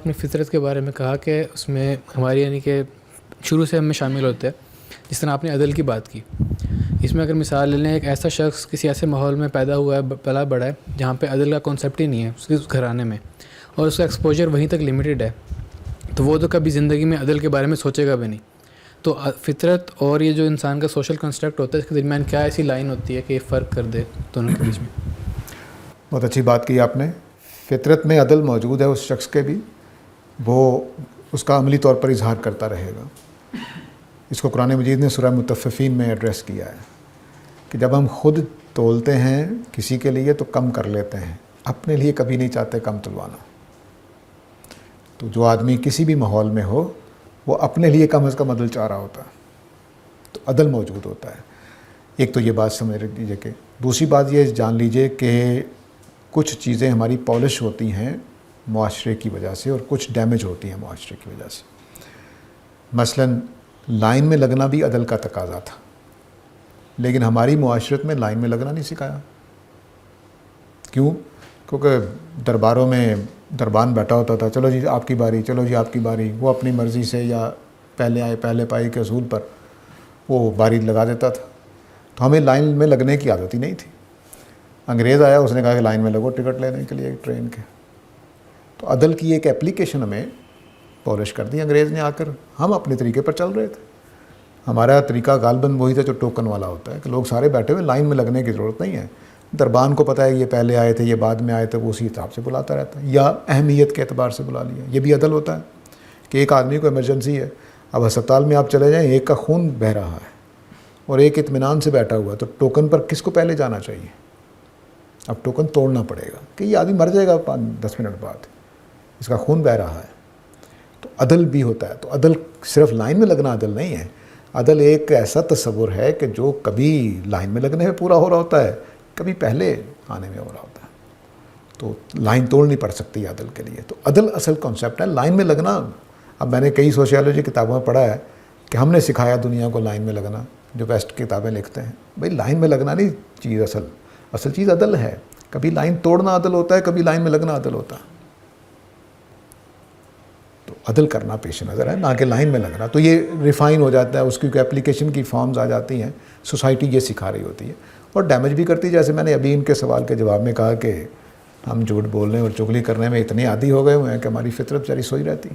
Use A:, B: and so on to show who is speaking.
A: آپ نے فطرت کے بارے میں کہا کہ اس میں ہماری یعنی کہ شروع سے ہم میں شامل ہوتے ہیں. جس طرح آپ نے عدل کی بات کی, اس میں اگر مثال لے لیں, ایک ایسا شخص کسی ایسے ماحول میں پیدا ہوا ہے, پلا بڑا ہے, جہاں پہ عدل کا کانسیپٹ ہی نہیں ہے اس گھرانے میں, اور اس کا ایکسپوجر وہیں تک لمیٹیڈ ہے, تو وہ تو کبھی زندگی میں عدل کے بارے میں سوچے گا بھی نہیں. تو فطرت اور یہ جو انسان کا سوشل کنسٹرکٹ ہوتا ہے, اس کے درمیان کیا ایسی لائن ہوتی ہے کہ یہ فرق کر دے دونوں کے بیچ میں؟
B: بہت اچھی بات کی آپ نے. فطرت میں عدل موجود ہے اس شخص کے بھی, وہ اس کا عملی طور پر اظہار کرتا رہے گا. اس کو قرآن مجید نے سورہ مطففین میں ایڈریس کیا ہے کہ جب ہم خود تولتے ہیں کسی کے لیے تو کم کر لیتے ہیں, اپنے لیے کبھی نہیں چاہتے کم تلوانا. تو جو آدمی کسی بھی ماحول میں ہو وہ اپنے لیے کم از کم عدل چاہ رہا ہوتا ہے, تو عدل موجود ہوتا ہے. ایک تو یہ بات سمجھ لیجیے. کہ دوسری بات یہ جان لیجیے کہ کچھ چیزیں ہماری پالش ہوتی ہیں معاشرے کی وجہ سے, اور کچھ ڈیمیج ہوتی ہیں معاشرے کی وجہ سے. مثلاً لائن میں لگنا بھی عدل کا تقاضا تھا, لیکن ہماری معاشرت میں لائن میں لگنا نہیں سکھایا. کیوں؟ کیونکہ درباروں میں دربان بیٹھا ہوتا تھا, چلو جی آپ کی باری, چلو جی آپ کی باری. وہ اپنی مرضی سے یا پہلے آئے پہلے پائی کے اصول پر وہ باری لگا دیتا تھا. تو ہمیں لائن میں لگنے کی عادت ہی نہیں تھی. انگریز آیا, اس نے کہا کہ لائن میں لگو ٹکٹ لینے کے لیے ٹرین کے. تو عدل کی ایک اپلیکیشن ہمیں پالش کر دی انگریز نے آ کر. ہم اپنے طریقے پر چل رہے تھے. ہمارا طریقہ غالباً وہی تھا جو ٹوکن والا ہوتا ہے, کہ لوگ سارے بیٹھے ہوئے, لائن میں لگنے کی ضرورت نہیں ہے. دربان کو پتہ ہے یہ پہلے آئے تھے, یہ بعد میں آئے تھے, وہ اسی حساب سے بلاتا رہتا ہے, یا اہمیت کے اعتبار سے بلا لیا. یہ بھی عدل ہوتا ہے کہ ایک آدمی کو ایمرجنسی ہے, اب ہسپتال میں آپ چلے جائیں, ایک کا خون بہہ رہا ہے اور ایک اطمینان سے بیٹھا ہوا ہے, تو ٹوکن پر کس کو پہلے جانا چاہیے؟ اب ٹوکن توڑنا پڑے گا کہ یہ آدمی مر جائے گا 10 منٹ بعد, اس کا خون بہہ رہا ہے. تو عدل بھی ہوتا ہے. تو عدل صرف لائن میں لگنا عدل نہیں ہے. عدل ایک ایسا تصور ہے کہ جو کبھی لائن میں لگنے میں پورا ہو رہا ہوتا ہے, کبھی پہلے آنے میں ہو رہا ہوتا ہے. تو لائن توڑنی پڑ سکتی ہے عدل کے لیے. تو عدل اصل کانسیپٹ ہے, لائن میں لگنا. اب میں نے کئی سوشیالوجی کتابوں میں پڑھا ہے کہ ہم نے سکھایا دنیا کو لائن میں لگنا, جو بیسٹ کتابیں لکھتے ہیں. بھائی لائن میں لگنا نہیں چیز, اصل چیز عدل ہے. کبھی لائن توڑنا عدل ہوتا ہے, کبھی لائن میں لگنا عدل ہوتا ہے. تو عدل کرنا پیش نظر ہے, نہ کہ لائن میں لگنا. تو یہ ریفائن ہو جاتا ہے, اس کی اپلیکیشن کی فارمز آ جاتی ہیں, سوسائٹی یہ سکھا رہی ہوتی ہے اور ڈیمیج بھی کرتی ہے. جیسے میں نے ابھی ان کے سوال کے جواب میں کہا کہ ہم جھوٹ بولنے اور چغلی کرنے میں اتنے عادی ہو گئے ہوئے ہیں کہ ہماری فطرت بیچاری سوئی رہتی ہے.